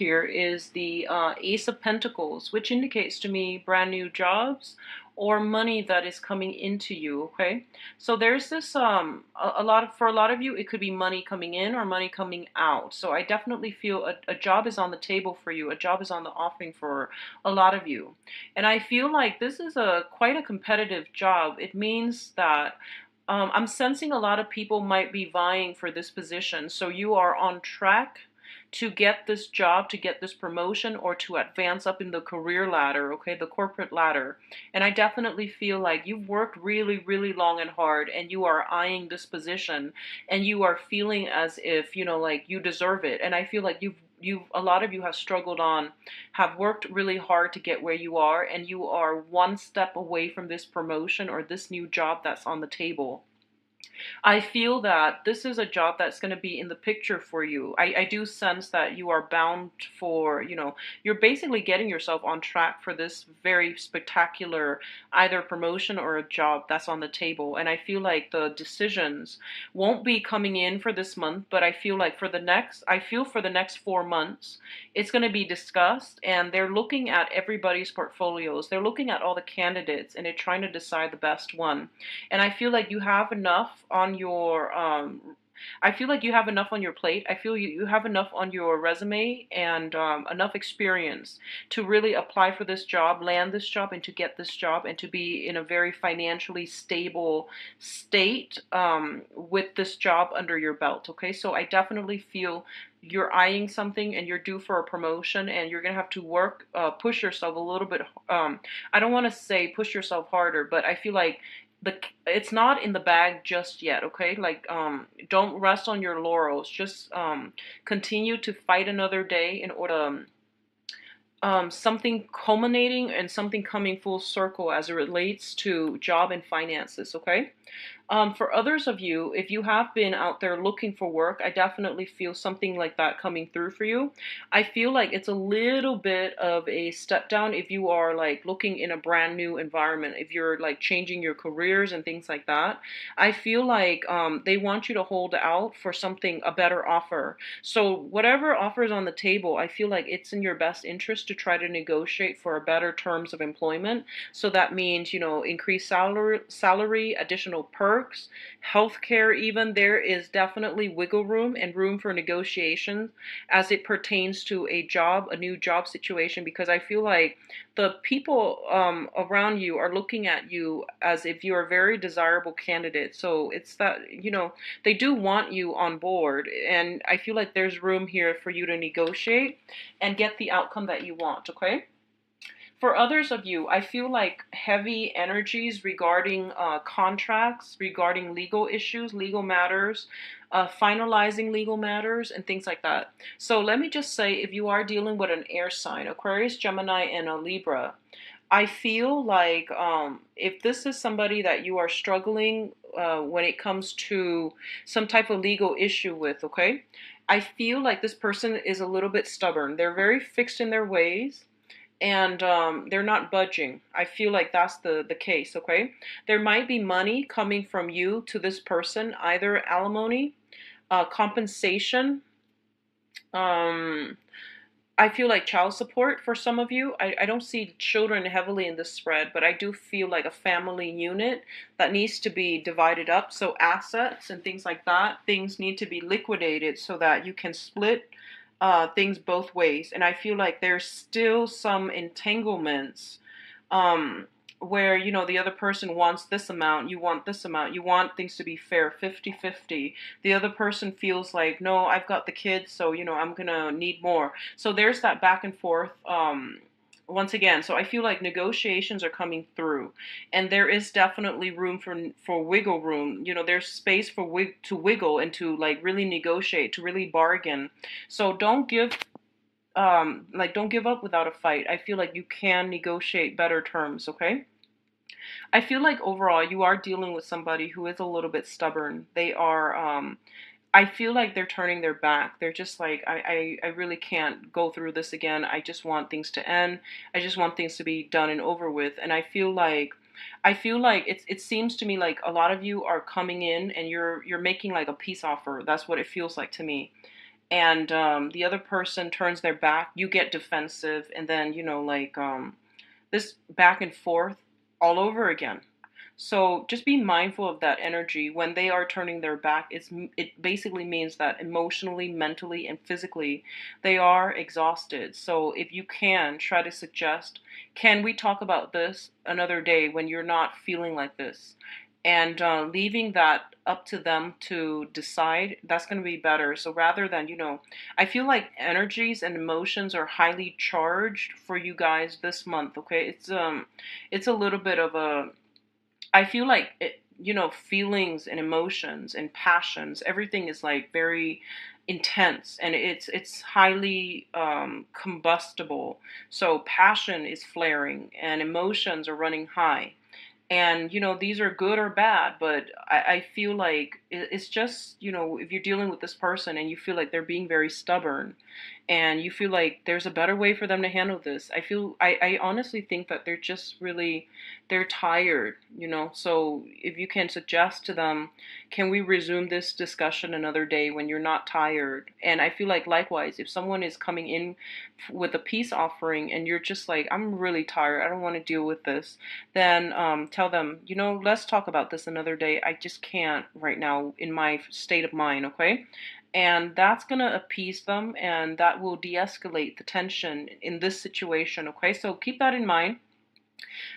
here is the Ace of Pentacles, which indicates to me brand new jobs or money that is coming into you. Okay, so there's this a lot of, for a lot of you it could be money coming in or money coming out. So I definitely feel a job is on the table for you, a job is on the offering for a lot of you, and I feel like this is a quite a competitive job. It means that I'm sensing a lot of people might be vying for this position. So you are on track to get this job, to get this promotion, or to advance up in the career ladder, okay, the corporate ladder. And I definitely feel like you've worked really, really long and hard, and you are eyeing this position, and you are feeling as if, you know, like you deserve it. And I feel like you've a lot of you have struggled on, have worked really hard to get where you are, and you are one step away from this promotion or this new job that's on the table. I feel that this is a job that's going to be in the picture for you. I do sense that you are bound for, you know, you're basically getting yourself on track for this very spectacular either promotion or a job that's on the table. And I feel like the decisions won't be coming in for this month, but I feel like for the next 4 months, it's going to be discussed, and they're looking at everybody's portfolios. They're looking at all the candidates, and they're trying to decide the best one. And I feel like you have enough on your I feel like you have enough on your plate. I feel you have enough on your resume and enough experience to really apply for this job, land this job, and to get this job, and to be in a very financially stable state with this job under your belt. Okay, so I definitely feel you're eyeing something and you're due for a promotion, and you're gonna have to work, push yourself a little bit. I don't want to say push yourself harder, but I feel like it's not in the bag just yet. Okay, like don't rest on your laurels. Just continue to fight another day in order something culminating and something coming full circle as it relates to job and finances. Okay. For others of you, if you have been out there looking for work, I definitely feel something like that coming through for you. I feel like it's a little bit of a step down if you are like looking in a brand new environment, if you're like changing your careers and things like that. I feel like they want you to hold out for something, a better offer. So whatever offer is on the table, I feel like it's in your best interest to try to negotiate for a better terms of employment. So that means, you know, increased salary, additional perks, healthcare even. There is definitely wiggle room and room for negotiations as it pertains to a job, a new job situation, because I feel like the people around you are looking at you as if you're a very desirable candidate. So it's that, you know, they do want you on board, and I feel like there's room here for you to negotiate and get the outcome that you want. Okay. For others of you, I feel like heavy energies regarding contracts, regarding legal issues, legal matters, finalizing legal matters, and things like that. So let me just say, if you are dealing with an air sign, Aquarius, Gemini, and a Libra, I feel like if this is somebody that you are struggling when it comes to some type of legal issue with, okay, I feel like this person is a little bit stubborn. They're very fixed in their ways, and they're not budging. I feel like that's the case. Okay, there might be money coming from you to this person, either alimony, compensation. um I feel like child support for some of you. I don't see children heavily in this spread, but I do feel like a family unit that needs to be divided up. So assets and things like that, things need to be liquidated so that you can split things both ways. And I feel like there's still some entanglements um, where, you know, the other person wants this amount, you want this amount, you want things to be fair, 50-50. The other person feels like, no, I've got the kids, so, you know, I'm going to need more. So there's that back and forth. Once again, so I feel like negotiations are coming through, and there is definitely room for wiggle room. You know, there's space for to wiggle and to like really negotiate, to really bargain. So don't give up without a fight. I feel like you can negotiate better terms. Okay. I feel like overall you are dealing with somebody who is a little bit stubborn. They are I feel like they're turning their back. They're just like, I really can't go through this again. I just want things to end. I just want things to be done and over with. And I feel like it seems to me like a lot of you are coming in and you're making like a peace offer. That's what it feels like to me. and the other person turns their back, you get defensive, and then this back and forth all over again. So just be mindful of that energy when they are turning their back. It basically means that emotionally, mentally, and physically they are exhausted. So if you can try to suggest, can we talk about this another day when you're not feeling like this? And leaving that up to them to decide, that's going to be better. So rather than, I feel like energies and emotions are highly charged for you guys this month. Okay, it's a little bit of a, I feel like feelings and emotions and passions, everything is like very intense, and it's highly combustible. So passion is flaring and emotions are running high. And these are good or bad, but I feel like it's just, if you're dealing with this person and you feel like they're being very stubborn, and you feel like there's a better way for them to handle this, I honestly think that they're just really, they're tired. So if you can suggest to them, can we resume this discussion another day when you're not tired? And I feel like likewise, if someone is coming in with a peace offering and you're just like, I'm really tired, I don't want to deal with this, then tell them, let's talk about this another day. I just can't right now in my state of mind, okay? And that's going to appease them, and that will de escalate the tension in this situation, okay? So keep that in mind.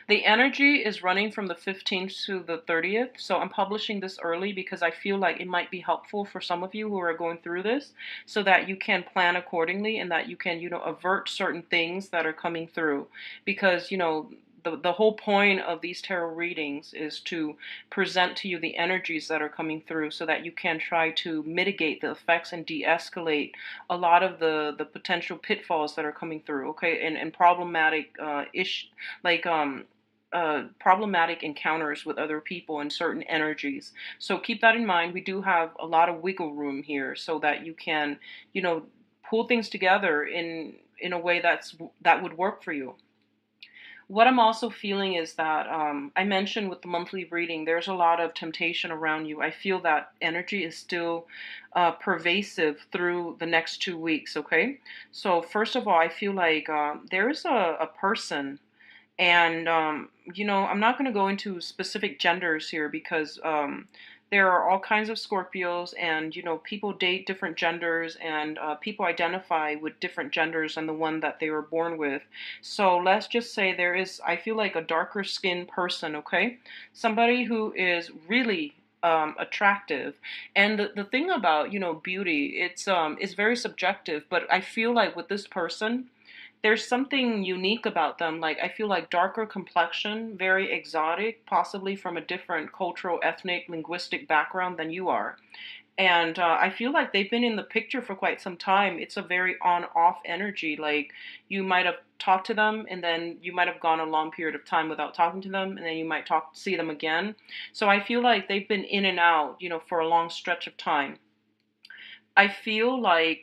The energy is running from the 15th to the 30th. So I'm publishing this early because I feel like it might be helpful for some of you who are going through this, so that you can plan accordingly and that you can, avert certain things that are coming through. Because, the whole point of these tarot readings is to present to you the energies that are coming through so that you can try to mitigate the effects and de-escalate a lot of the potential pitfalls that are coming through, okay? And problematic like problematic encounters with other people and certain energies. So keep that in mind. We do have a lot of wiggle room here so that you can, pull things together in a way that would work for you. What I'm also feeling is that I mentioned with the monthly reading, there's a lot of temptation around you. I feel that energy is still pervasive through the next 2 weeks, okay? So, first of all, I feel like there's a person, and, I'm not going to go into specific genders here because there are all kinds of Scorpios, and, people date different genders, and people identify with different genders than the one that they were born with. So let's just say there is, I feel like, a darker skinned person, okay? Somebody who is really attractive. And the thing about, beauty, it's very subjective, but I feel like with this person, there's something unique about them. Like, I feel like darker complexion, very exotic, possibly from a different cultural, ethnic, linguistic background than you are. And I feel like they've been in the picture for quite some time. It's a very on-off energy. Like, you might have talked to them, and then you might have gone a long period of time without talking to them, and then you might see them again. So I feel like they've been in and out, for a long stretch of time. I feel like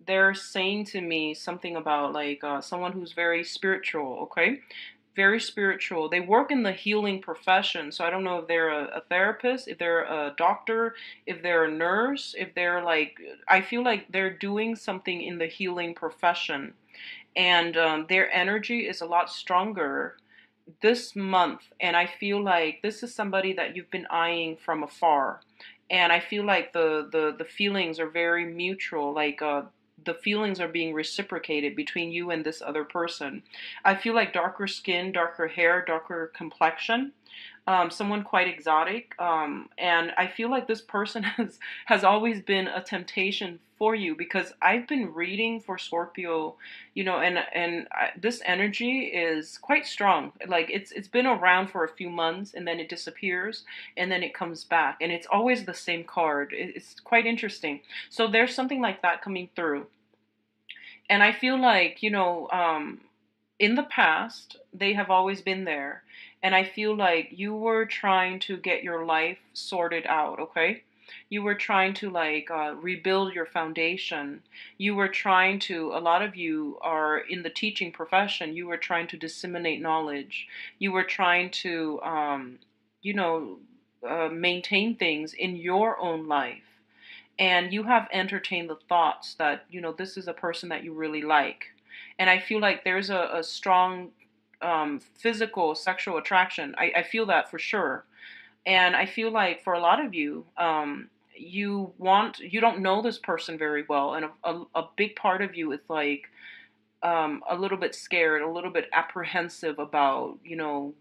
they're saying to me something about like someone who's very spiritual, okay? Very spiritual. They work in the healing profession. So I don't know if they're a therapist, if they're a doctor, if they're a nurse, if they're like, I feel like they're doing something in the healing profession. And their energy is a lot stronger this month. And I feel like this is somebody that you've been eyeing from afar. And I feel like the feelings are very mutual. Like the feelings are being reciprocated between you and this other person. I feel like darker skin, darker hair, darker complexion, someone quite exotic, and I feel like this person has always been a temptation for you, because I've been reading for Scorpio, this energy is quite strong. Like, it's been around for a few months, and then it disappears, and then it comes back, and it's always the same card. It's quite interesting. So there's something like that coming through. And I feel like, in the past, they have always been there. And I feel like you were trying to get your life sorted out, okay? You were trying to like rebuild your foundation. You were trying to, a lot of you are in the teaching profession, you were trying to disseminate knowledge. You were trying to, you know, maintain things in your own life. and you have entertained the thoughts that, this is a person that you really like. And I feel like there's a strong physical sexual attraction. I feel that for sure. And I feel like for a lot of you, you don't know this person very well, and a big part of you is like a little bit scared, a little bit apprehensive about,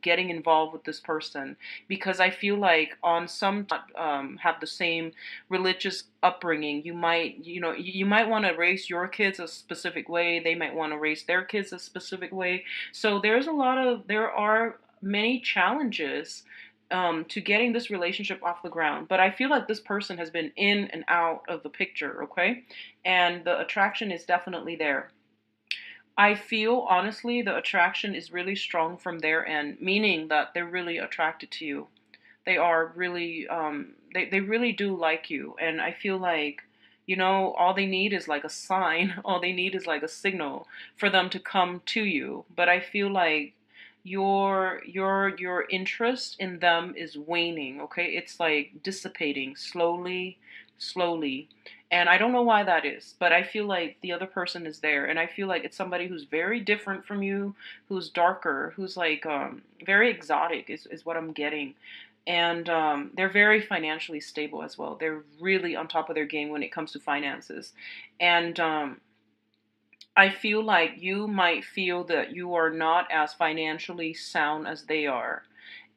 getting involved with this person, because I feel like on some have the same religious upbringing. You might want to raise your kids a specific way. They might want to raise their kids a specific way. So there are many challenges to getting this relationship off the ground. But I feel like this person has been in and out of the picture, okay? And the attraction is definitely there. I feel honestly the attraction is really strong from their end, meaning that they're really attracted to you. They are really they really do like you, and I feel like, all they need is like a sign, all they need is like a signal for them to come to you. But I feel like your interest in them is waning, okay? It's like dissipating slowly, slowly. And I don't know why that is, but I feel like the other person is there, and I feel like it's somebody who's very different from you, who's darker, who's like very exotic is what I'm getting. And they're very financially stable as well. They're really on top of their game when it comes to finances. And I feel like you might feel that you are not as financially sound as they are.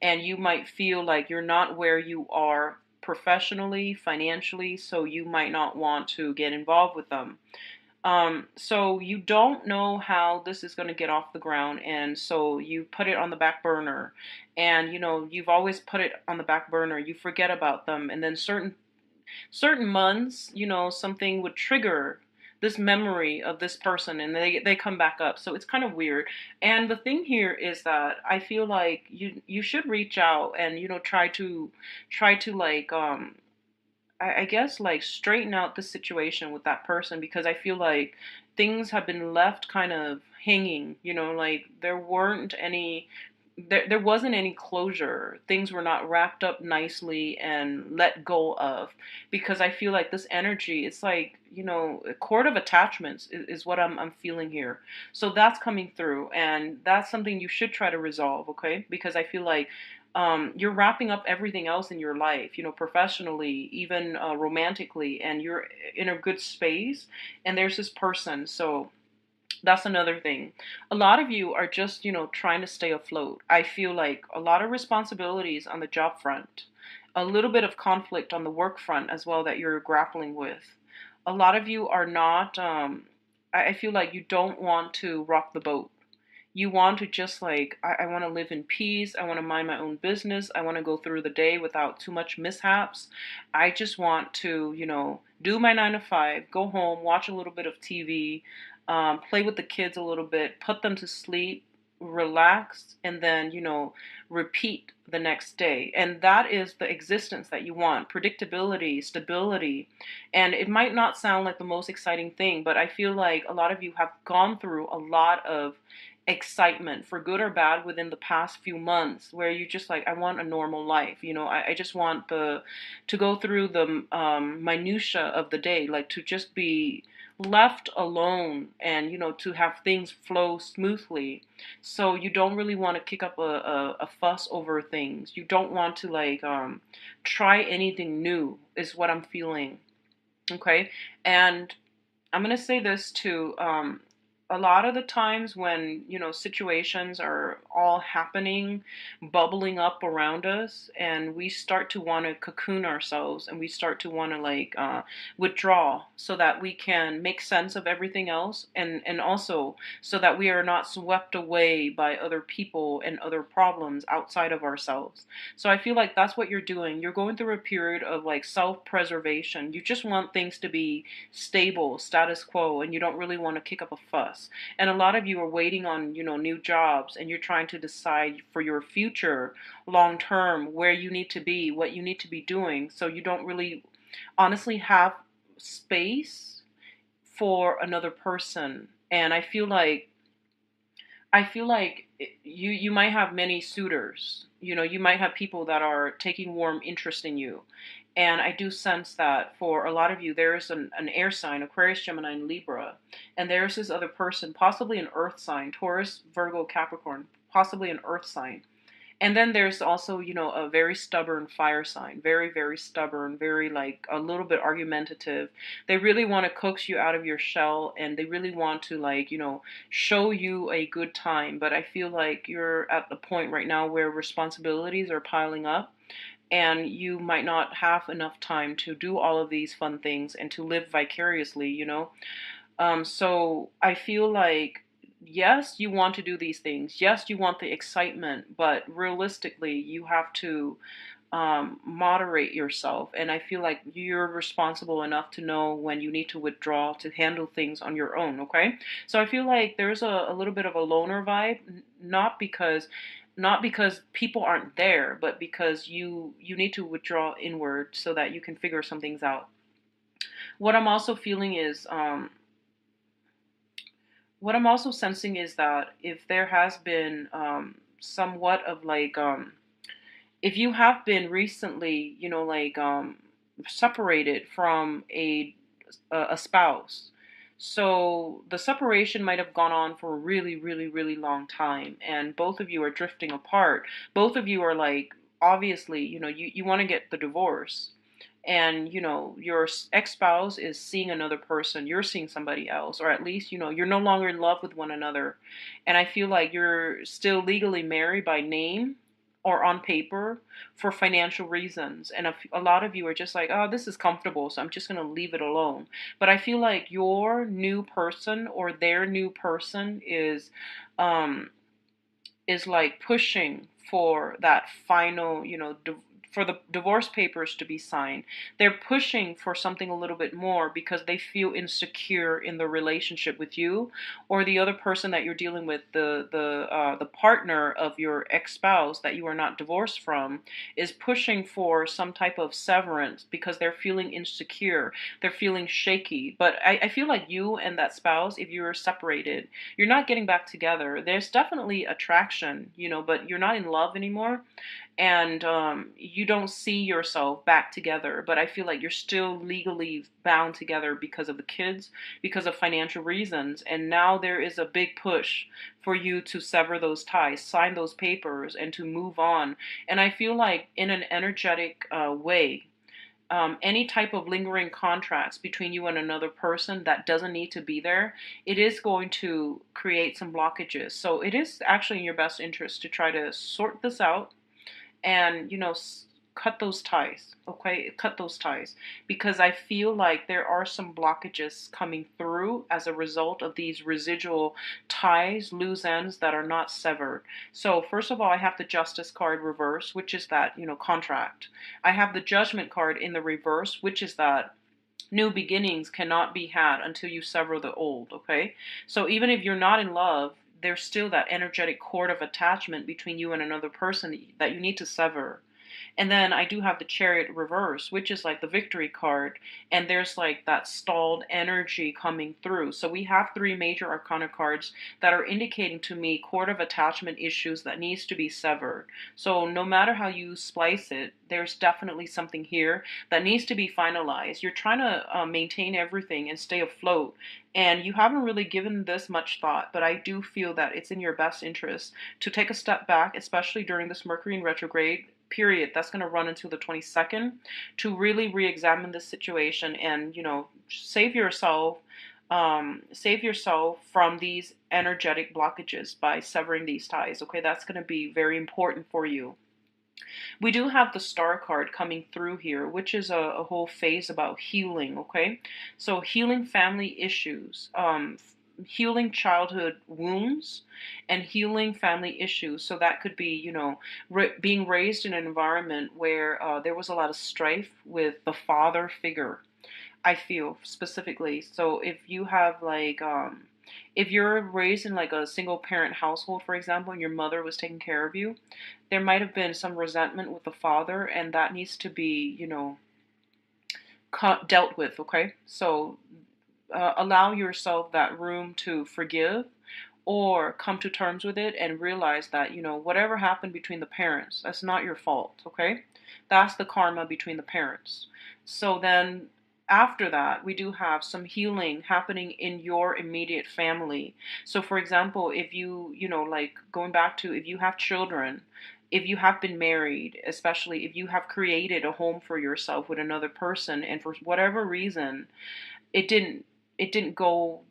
And you might feel like you're not where you are professionally, financially, so you might not want to get involved with them. So you don't know how this is going to get off the ground, and so you put it on the back burner. And you've always put it on the back burner. You forget about them, and then certain months, something would trigger this memory of this person, and they come back up. So it's kind of weird. And the thing here is that I feel like you should reach out and, try to like I guess like straighten out the situation with that person, because I feel like things have been left kind of hanging, like there wasn't any closure. Things were not wrapped up nicely and let go of, because I feel like this energy, it's like, a cord of attachments is what I'm feeling here. So that's coming through, and that's something you should try to resolve, okay? Because I feel like you're wrapping up everything else in your life, professionally, even romantically, and you're in a good space, and there's this person. So that's another thing. A lot of you are just, trying to stay afloat. I feel like a lot of responsibilities on the job front, a little bit of conflict on the work front as well that you're grappling with. A lot of you are not, I feel like you don't want to rock the boat. You want to just like, I want to live in peace. I want to mind my own business. I want to go through the day without too much mishaps. I just want to, do my 9 to 5, go home, watch a little bit of TV, play with the kids a little bit, put them to sleep, relax, and then, repeat the next day. And that is the existence that you want: predictability, stability. And it might not sound like the most exciting thing, but I feel like a lot of you have gone through a lot of excitement, for good or bad, within the past few months, where you just like, I want a normal life. I just want to go through the minutia of the day, like to just be left alone, and to have things flow smoothly. So you don't really want to kick up a fuss over things. You don't want to like try anything new, is what I'm feeling. Okay. And I'm going to say this too. A lot of the times when, situations are all happening, bubbling up around us, and we start to want to cocoon ourselves, and we start to want to like withdraw, so that we can make sense of everything else, and also so that we are not swept away by other people and other problems outside of ourselves. So I feel like that's what you're doing. You're going through a period of like self-preservation. You just want things to be stable, status quo, and you don't really want to kick up a fuss. And a lot of you are waiting on, new jobs, and you're trying to decide for your future long term where you need to be, what you need to be doing. So you don't really honestly have space for another person. And I feel like you might have many suitors. You might have people that are taking warm interest in you, And I do sense that for a lot of you, there is an air sign, Aquarius, Gemini, and Libra. And there's this other person, possibly an earth sign, Taurus, Virgo, Capricorn, possibly an earth sign. And then there's also, a very stubborn fire sign, very, very stubborn, very like a little bit argumentative. They really want to coax you out of your shell, and they really want to, like, show you a good time. But I feel like you're at the point right now where responsibilities are piling up, and you might not have enough time to do all of these fun things and to live vicariously. So I feel like, yes, you want to do these things. Yes, you want the excitement, but realistically, you have to moderate yourself. And I feel like you're responsible enough to know when you need to withdraw to handle things on your own, okay? So I feel like there's a little bit of a loner vibe, not because people aren't there, but because you need to withdraw inward so that you can figure some things out. What I'm also feeling is what I'm also sensing is that if there has been somewhat of like if you have been recently, like separated from a spouse, so the separation might have gone on for a really, really, really long time, and both of you are drifting apart. Both of you are like, obviously, you want to get the divorce, and your ex-spouse is seeing another person, you're seeing somebody else, or at least you're no longer in love with one another. And I feel like you're still legally married by name or on paper for financial reasons, and a lot of you are just like, oh, this is comfortable, so I'm just going to leave it alone. But I feel like your new person or their new person um is like pushing for that final, for the divorce papers to be signed. They're pushing for something a little bit more because they feel insecure in the relationship with you, or the other person that you're dealing with, the partner of your ex-spouse that you are not divorced from, is pushing for some type of severance because they're feeling insecure. They're feeling shaky. But I feel like you and that spouse, if you're separated, you're not getting back together. There's definitely attraction, but you're not in love anymore, and you don't see yourself back together. But I feel like you're still legally bound together because of the kids, because of financial reasons. And now there is a big push for you to sever those ties, sign those papers, and to move on. And I feel like in an energetic way, any type of lingering contracts between you and another person that doesn't need to be there, it is going to create some blockages. So it is actually in your best interest to try to sort this out and, cut those ties, okay? Cut those ties, because I feel like there are some blockages coming through as a result of these residual ties, loose ends that are not severed. So first of all, I have the Justice card reverse, which is that, contract. I have the Judgment card in the reverse, which is that new beginnings cannot be had until you sever the old, okay? So even if you're not in love, there's still that energetic cord of attachment between you and another person that you need to sever. And then I do have the Chariot reverse, which is like the Victory card, and there's like that stalled energy coming through. So we have three major arcana cards that are indicating to me cord of attachment issues that needs to be severed. So no matter how you splice it, there's definitely something here that needs to be finalized. You're trying to maintain everything and stay afloat, and you haven't really given this much thought, but I do feel that it's in your best interest to take a step back, especially during this Mercury in retrograde period that's going to run until the 22nd, to really re-examine this situation and, save yourself from these energetic blockages by severing these ties. Okay, that's going to be very important for you. We do have the Star card coming through here, which is a whole phase about healing, okay? So healing family issues, healing childhood wounds, and healing family issues. So that could be, being raised in an environment where there was a lot of strife with the father figure, I feel specifically. So if you have like, if you're raised in like a single parent household, for example, and your mother was taking care of you, there might have been some resentment with the father, and that needs to be, dealt with, okay? So allow yourself that room to forgive, or come to terms with it and realize that, whatever happened between the parents, that's not your fault, okay? That's the karma between the parents. So then after that, we do have some healing happening in your immediate family. So for example, if like going back to if you have children, if you have been married, especially if you have created a home for yourself with another person and for whatever reason it didn't it didn't go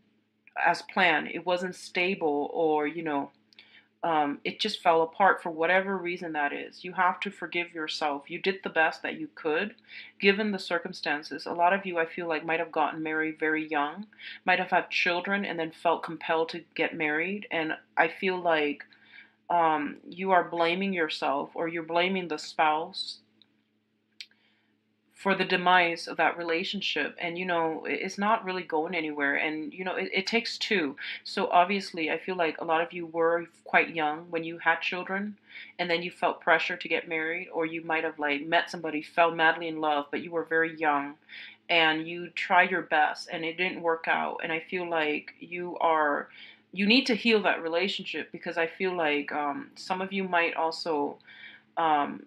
as planned, it wasn't stable, or it just fell apart for whatever reason that is, you have to forgive yourself. You did the best that you could given the circumstances. A lot of you, I feel like, might have gotten married very young, might have had children and then felt compelled to get married, and I feel like you are blaming yourself, or you're blaming the spouse for the demise of that relationship. And it's not really going anywhere, and it takes two. So obviously I feel like a lot of you were quite young when you had children, and then you felt pressure to get married, or you might have like met somebody, fell madly in love, but you were very young and you tried your best and it didn't work out. And I feel like you need to heal that relationship, because I feel like some of you might also um,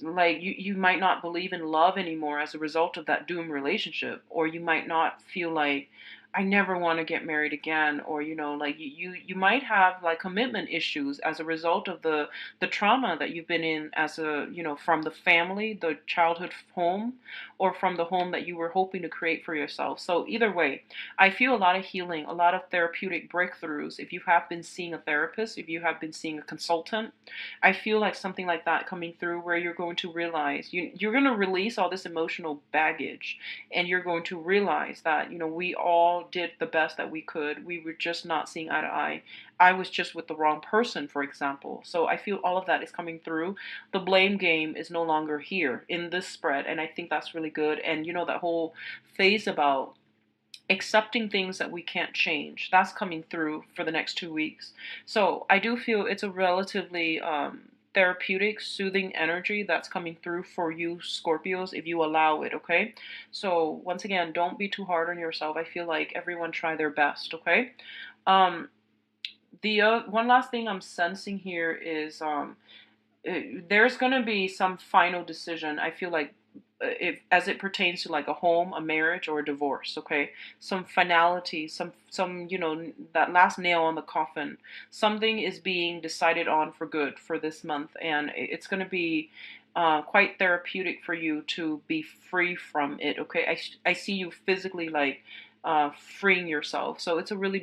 like you might not believe in love anymore as a result of that doomed relationship, or you might not feel like, I never want to get married again, or like you might have like commitment issues as a result of the trauma that you've been in, as a from the family, the childhood home, or from the home that you were hoping to create for yourself. So either way, I feel a lot of healing, a lot of therapeutic breakthroughs. If you have been seeing a therapist, if you have been seeing a consultant, I feel like something like that coming through, where you're going to realize you're going to release all this emotional baggage, and you're going to realize that we all did the best that we could. We were just not seeing eye to eye. I was just with the wrong person, for example. So I feel all of that is coming through. The blame game is no longer here in this spread, and I think that's really good. And that whole phase about accepting things that we can't change, that's coming through for the next 2 weeks. So I do feel it's a relatively therapeutic, soothing energy that's coming through for you Scorpios, if you allow it, okay? So once again, don't be too hard on yourself. I feel like everyone try their best, okay? um the one last thing I'm sensing here is there's going to be some final decision, I feel like, if as it pertains to like a home, a marriage, or a divorce, okay? Some finality, some that last nail on the coffin. Something is being decided on for good for this month, and it's going to be quite therapeutic for you to be free from it, okay? I see you physically like freeing yourself, so it's a really